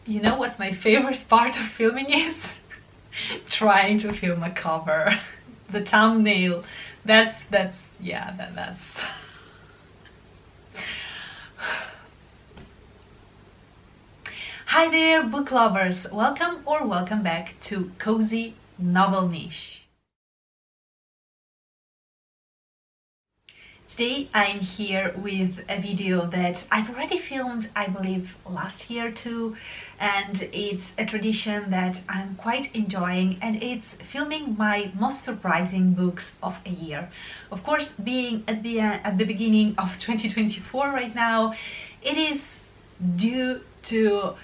You know what's my favorite part of filming is? Trying to film a cover. The thumbnail. That's Hi there, book lovers! Welcome or welcome back to Cozy Novel Niche. Today I'm here with a video that I've already filmed, I believe, last year too, and it's a tradition that I'm quite enjoying, and it's filming my most surprising books of a year. Of course, being at the beginning of 2024 right now, it is due to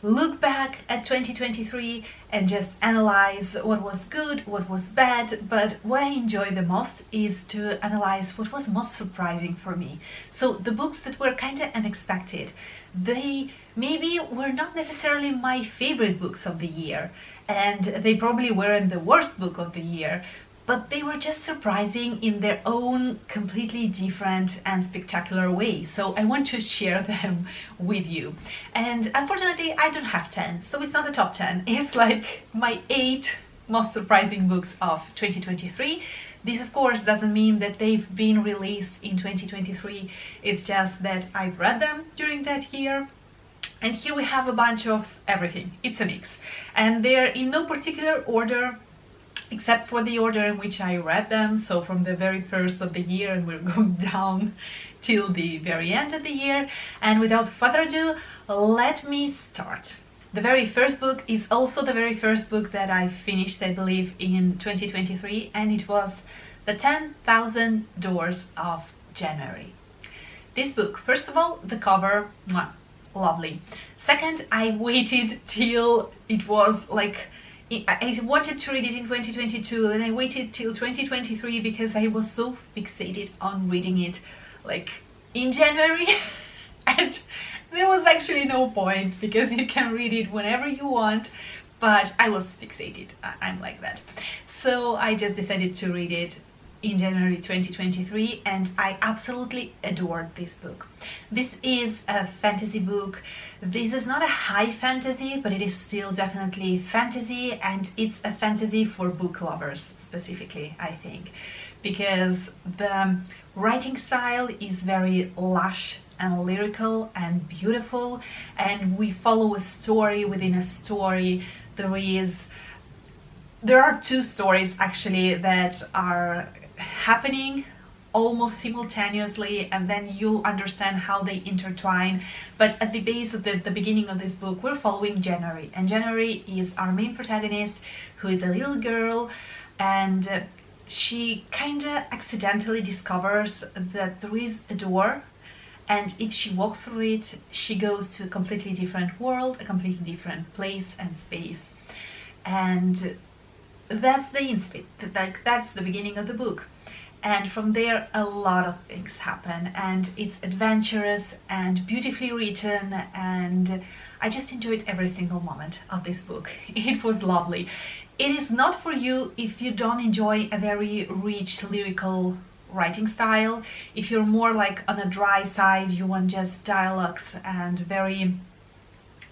look back at 2023 and just analyze what was good, what was bad, but what I enjoy the most is to analyze what was most surprising for me. So the books that were kind of unexpected, they maybe were not necessarily my favorite books of the year, and they probably weren't the worst book of the year, but they were just surprising in their own completely different and spectacular way. So I want to share them with you. And unfortunately, I don't have 10, so it's not a top 10. It's like my 8 most surprising books of 2023. This, of course, doesn't mean that they've been released in 2023. It's just that I've read them during that year. And here we have a bunch of everything. It's a mix. And they're in no particular order, except for the order in which I read them, so from the very first of the year, and we're going down till the very end of the year. And without further ado, let me start. The very first book is also the very first book that I finished, I believe, in 2023, and it was The 10,000 Doors of January. This book, first of all, the cover, mwah, lovely. Second, I waited till it was like, I wanted to read it in 2022, and I waited till 2023 because I was so fixated on reading it like in January and there was actually no point because you can read it whenever you want, but I was fixated. I'm like that. So I just decided to read it in January 2023, and I absolutely adored this book. This is a fantasy book. This is not a high fantasy, but it is still definitely fantasy, and it's a fantasy for book lovers specifically, I think, because the writing style is very lush and lyrical and beautiful, and we follow a story within a story. There are 2 stories actually that are happening almost simultaneously, and then you understand how they intertwine. But at the base of the beginning of this book, we're following January, and January is our main protagonist, who is a little girl, and she kind of accidentally discovers that there is a door, and if she walks through it, she goes to a completely different world, a completely different place and space. And that's that's the beginning of the book, and from there a lot of things happen, and it's adventurous and beautifully written, and I just enjoyed every single moment of this book. It was lovely. It is not for you if you don't enjoy a very rich lyrical writing style. If you're more like on a dry side, you want just dialogues and very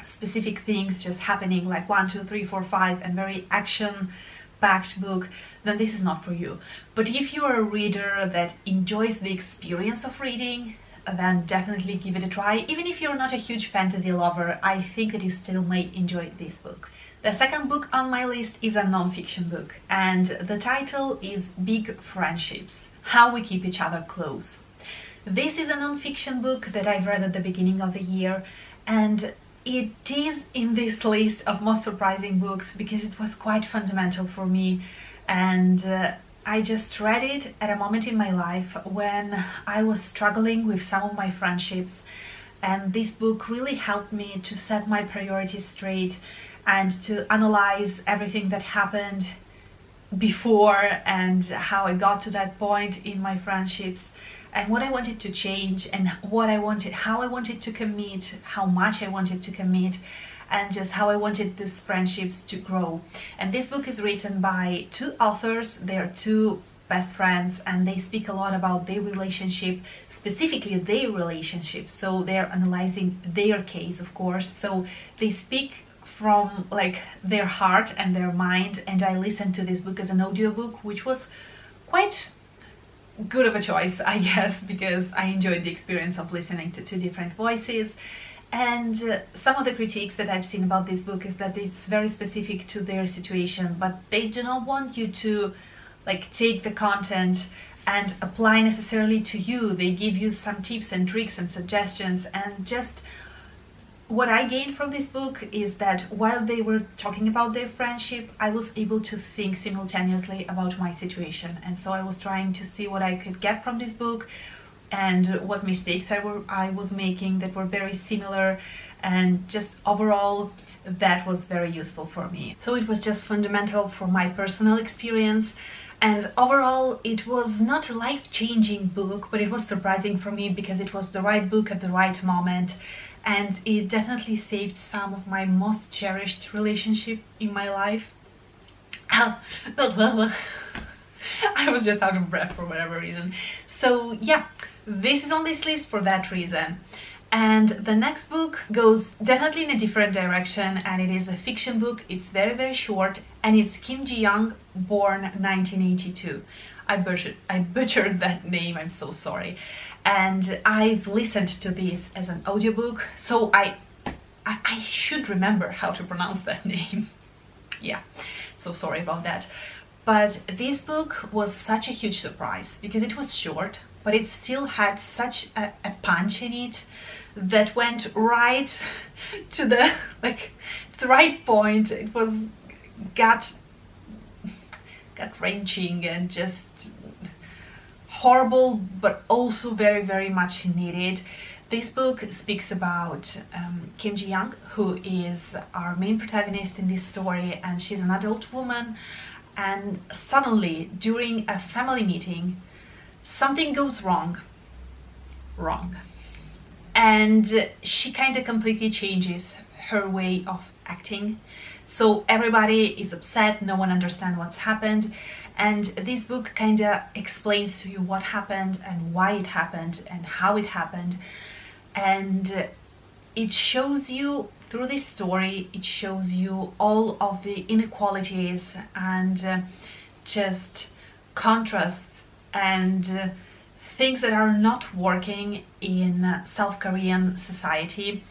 specific things just happening, like 1, 2, 3, 4, 5, and very action-packed book, then this is not for you. But if you are a reader that enjoys the experience of reading, then definitely give it a try. Even if you're not a huge fantasy lover, I think that you still may enjoy this book. The second book on my list is a non-fiction book, and the title is Big Friendships: How We Keep Each Other Close. This is a non-fiction book that I've read at the beginning of the year, and it is in this list of most surprising books because it was quite fundamental for me, and I just read it at a moment in my life when I was struggling with some of my friendships, and this book really helped me to set my priorities straight and to analyze everything that happened before and how I got to that point in my friendships, and what I wanted to change, and how I wanted to commit, how much I wanted to commit, and just how I wanted these friendships to grow. And this book is written by 2 authors. They are 2 best friends, and they speak a lot about their relationship, specifically their relationship. So they're analyzing their case, of course. So they speak from like their heart and their mind, and I listened to this book as an audiobook, which was quite good of a choice, I guess, because I enjoyed the experience of listening to two different voices. And some of the critiques that I've seen about this book is that it's very specific to their situation, but they do not want you to like take the content and apply necessarily to you. They give you some tips and tricks and suggestions, and just what I gained from this book is that while they were talking about their friendship, I was able to think simultaneously about my situation. And so I was trying to see what I could get from this book and what mistakes I was making that were very similar, and just overall that was very useful for me. So it was just fundamental for my personal experience, and overall it was not a life-changing book, but it was surprising for me because it was the right book at the right moment, and it definitely saved some of my most cherished relationship in my life. I was just out of breath for whatever reason. So yeah, this is on this list for that reason. And the next book goes definitely in a different direction, and it is a fiction book. It's very, very short, and it's Kim Ji-young, born 1982. I butchered that name, I'm so sorry. And I've listened to this as an audiobook, so I should remember how to pronounce that name. Yeah, so sorry about that. But this book was such a huge surprise because it was short, but it still had such a punch in it that went right to the right point. It was gut wrenching and just horrible, but also very, very much needed. This book speaks about Kim Ji-young, who is our main protagonist in this story, and she's an adult woman, and suddenly during a family meeting something goes wrong, and she kind of completely changes her way of acting. So everybody is upset, no one understands what's happened, and this book kind of explains to you what happened and why it happened and how it happened. And it shows you, through this story, it shows you all of the inequalities and just contrasts and things that are not working in South Korean society,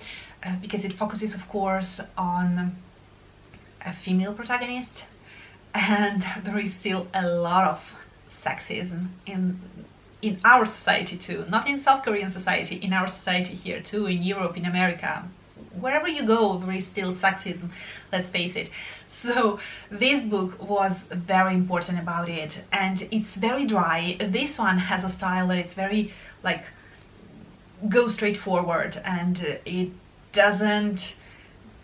because it focuses, of course, on a female protagonist, and there is still a lot of sexism in our society too, not in South Korean society, in our society here too, in Europe, in America. Wherever you go, there is still sexism, let's face it. So this book was very important about it, and it's very dry. This one has a style that it's very like go straight forward, and it doesn't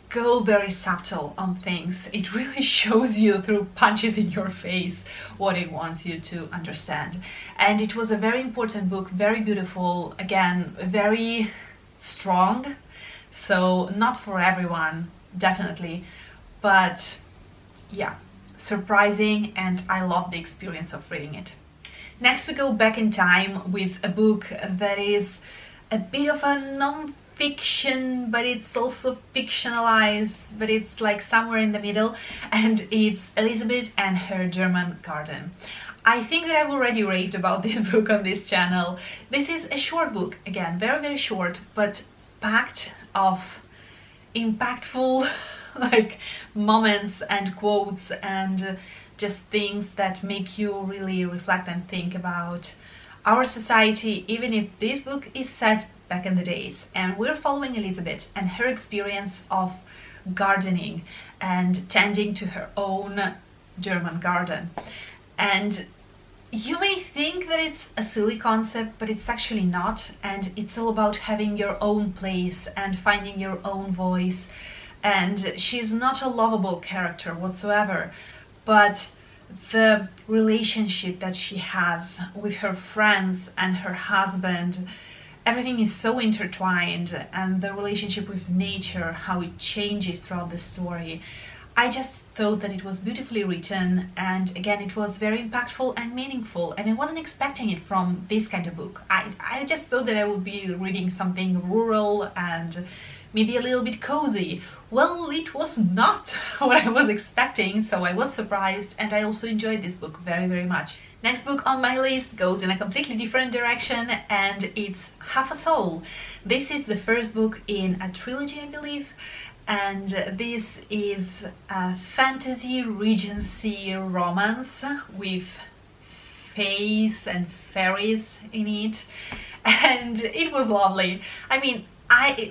go very subtle on things. It really shows you through punches in your face what it wants you to understand. And it was a very important book, very beautiful, again, very strong. So not for everyone, definitely, but yeah, surprising, and I love the experience of reading it. Next we go back in time with a book that is a bit of a non-fiction, but it's also fictionalized, but it's like somewhere in the middle, and it's Elizabeth and Her German Garden. I think that I've already raved about this book on this channel. This is a short book, again, very, very short, but packed of impactful like moments and quotes and just things that make you really reflect and think about our society, even if this book is set back in the days. And we're following Elizabeth and her experience of gardening and tending to her own German garden. And you may think that it's a silly concept, but it's actually not, and it's all about having your own place and finding your own voice. And she's not a lovable character whatsoever, but the relationship that she has with her friends and her husband, everything is so intertwined, and the relationship with nature, how it changes throughout the story. I just thought that it was beautifully written, and again it was very impactful and meaningful, and I wasn't expecting it from this kind of book. I just thought that I would be reading something rural and maybe a little bit cozy. Well, it was not what I was expecting, so I was surprised, and I also enjoyed this book very, very much. Next book on my list goes in a completely different direction, and it's Half a Soul. This is the first book in a trilogy, I believe, and this is a fantasy Regency romance with fays and fairies in it, and it was lovely. I mean,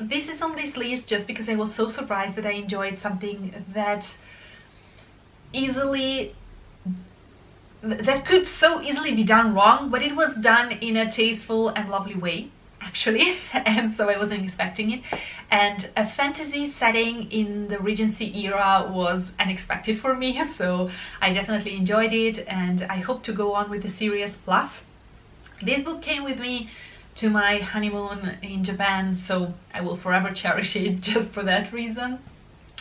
this is on this list just because I was so surprised that I enjoyed something that could so easily be done wrong, but it was done in a tasteful and lovely way, actually, and so I wasn't expecting it. And a fantasy setting in the Regency era was unexpected for me, so I definitely enjoyed it, and I hope to go on with the series. Plus, this book came with me to my honeymoon in Japan, so I will forever cherish it just for that reason.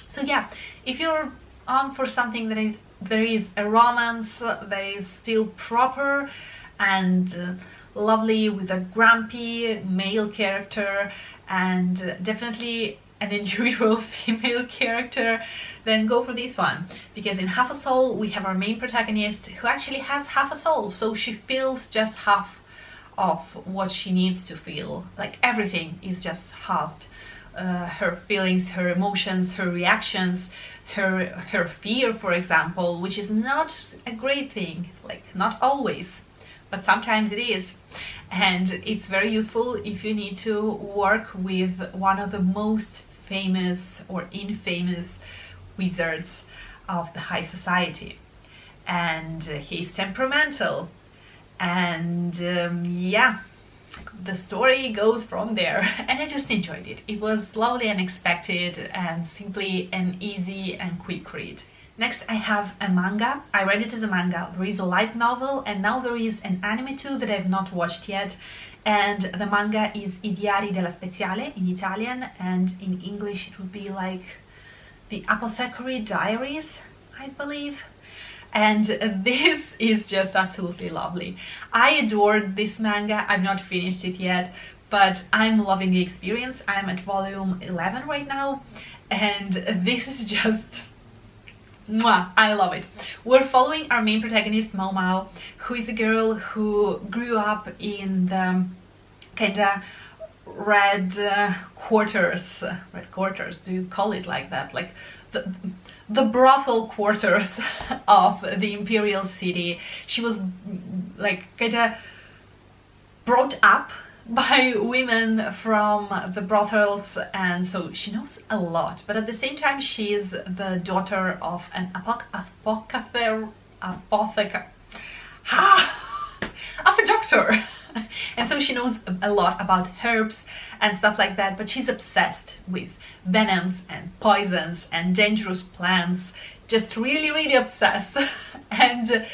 So yeah, if you're on for something there is a romance that is still proper and lovely, with a grumpy male character and definitely an unusual female character, then go for this one. Because in Half a Soul we have our main protagonist who actually has half a soul, so she feels just half of what she needs to feel. Like everything is just halved. Her feelings, her emotions, her reactions, her fear, for example, which is not a great thing, like not always, but sometimes it is. And it's very useful if you need to work with one of the most famous or infamous wizards of the high society. And he's temperamental. And yeah, the story goes from there, and I just enjoyed it. It was lovely, unexpected, and simply an easy and quick read. Next, I have a manga. I read it as a manga. There is a light novel, and now there is an anime too that I've not watched yet. And the manga is I Diari della Speziale in Italian, and in English it would be like The Apothecary Diaries, I believe. And this is just absolutely lovely. I adored this manga. I've not finished it yet, but I'm loving the experience. I'm at volume 11 right now, and this is just mwah, I love it. We're following our main protagonist, Mau Mau, who is a girl who grew up in the kinda red quarters. Red quarters, do you call it like that? Like the brothel quarters of the imperial city. She was like kinda brought up by women from the brothels, and so she knows a lot, but at the same time she is the daughter of an apothecary of a doctor. And so she knows a lot about herbs and stuff like that, but she's obsessed with venoms and poisons and dangerous plants, just really, really obsessed. And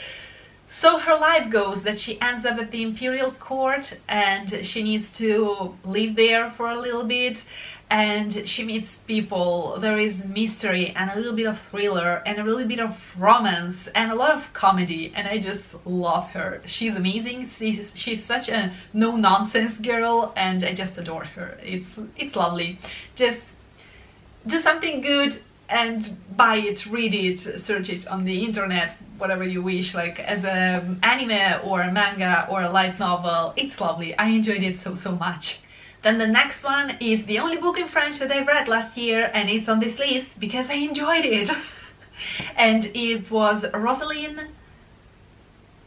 so her life goes that she ends up at the imperial court, and she needs to live there for a little bit, and she meets people. There is mystery and a little bit of thriller and a little bit of romance and a lot of comedy, and I just love her. She's amazing. She's such a no-nonsense girl, and I just adore her. It's lovely. Just do something good and buy it, read it, search it on the internet, whatever you wish, like as an anime or a manga or a light novel. It's lovely. I enjoyed it so much. Then the next one is the only book in French that I've read last year, and it's on this list because I enjoyed it. And it was Rosaline,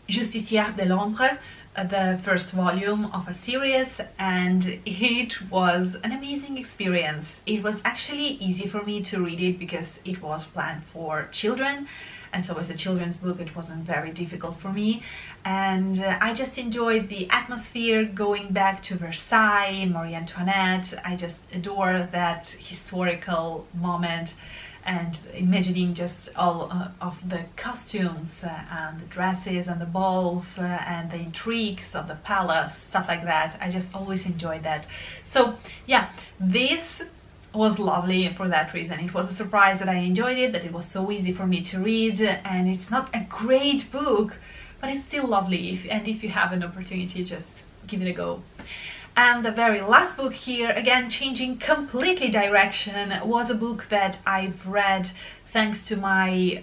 Justicière de l'Ombre, the first volume of a series, and it was an amazing experience. It was actually easy for me to read it because it was planned for children, and so as a children's book it wasn't very difficult for me, and I just enjoyed the atmosphere, going back to Versailles, Marie Antoinette. I just adore that historical moment, and imagining just all of the costumes and the dresses and the balls and the intrigues of the palace, stuff like that. I just always enjoyed that. So yeah, this was lovely for that reason. It was a surprise that I enjoyed it, that it was so easy for me to read, and it's not a great book, but it's still lovely, and if you have an opportunity, just give it a go. And the very last book here, again changing completely direction, was a book that I've read thanks to my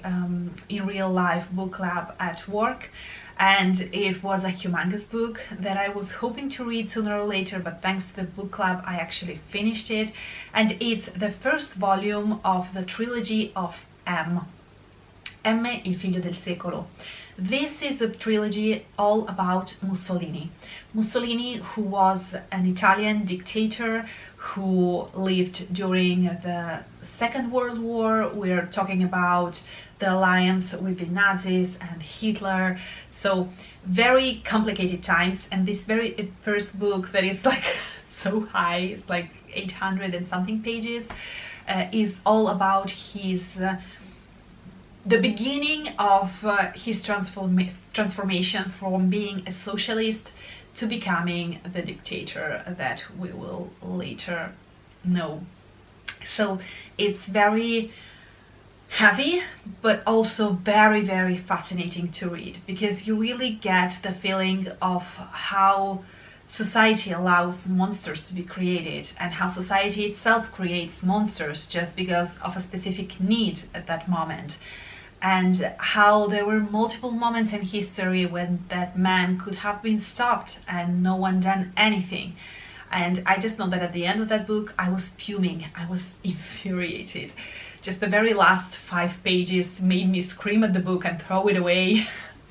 in real life book club at work, and it was a humongous book that I was hoping to read sooner or later, but thanks to the book club I actually finished it, and it's the first volume of the trilogy of M, il figlio del secolo. This is a trilogy all about Mussolini. Mussolini, who was an Italian dictator who lived during the Second World War. We're talking about the alliance with the Nazis and Hitler. So very complicated times, and this very first book that is like so high, it's like 800 and something pages, is all about his the beginning of his transformation from being a socialist to becoming the dictator that we will later know. So it's very heavy, but also very, very fascinating to read, because you really get the feeling of how society allows monsters to be created, and how society itself creates monsters just because of a specific need at that moment, and how there were multiple moments in history when that man could have been stopped and no one done anything. And I just know that at the end of that book I was fuming, I was infuriated. Just the very last 5 pages made me scream at the book and throw it away.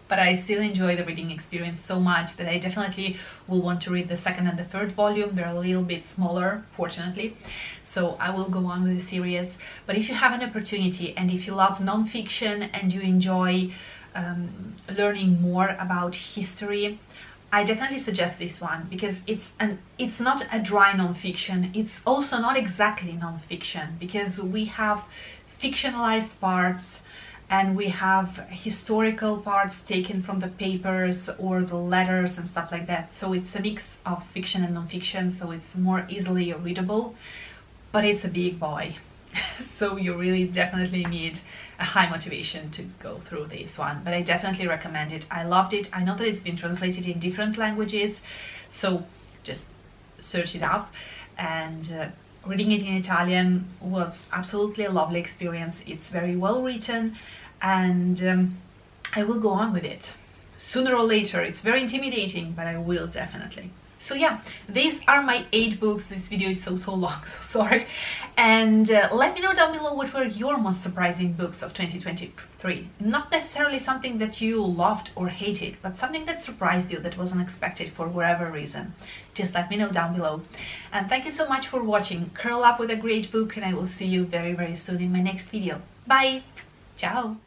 But I still enjoy the reading experience so much that I definitely will want to read the second and the third volume. They're a little bit smaller, fortunately, so I will go on with the series. But if you have an opportunity, and if you love non-fiction and you enjoy learning more about history, I definitely suggest this one, because it's not a dry non-fiction. It's also not exactly non-fiction, because we have fictionalized parts and we have historical parts taken from the papers or the letters and stuff like that. So it's a mix of fiction and non-fiction, so it's more easily readable, but it's a big boy. So you really definitely need a high motivation to go through this one, but I definitely recommend it. I loved it. I know that it's been translated in different languages, so just search it up. And reading it in Italian was absolutely a lovely experience. It's very well written, and I will go on with it sooner or later. It's very intimidating, but I will definitely. So yeah, these are my 8 books. This video is so long, so sorry. And let me know down below what were your most surprising books of 2023. Not necessarily something that you loved or hated, but something that surprised you, that was unexpected for whatever reason. Just let me know down below. And thank you so much for watching. Curl up with a great book, and I will see you very, very soon in my next video. Bye! Ciao!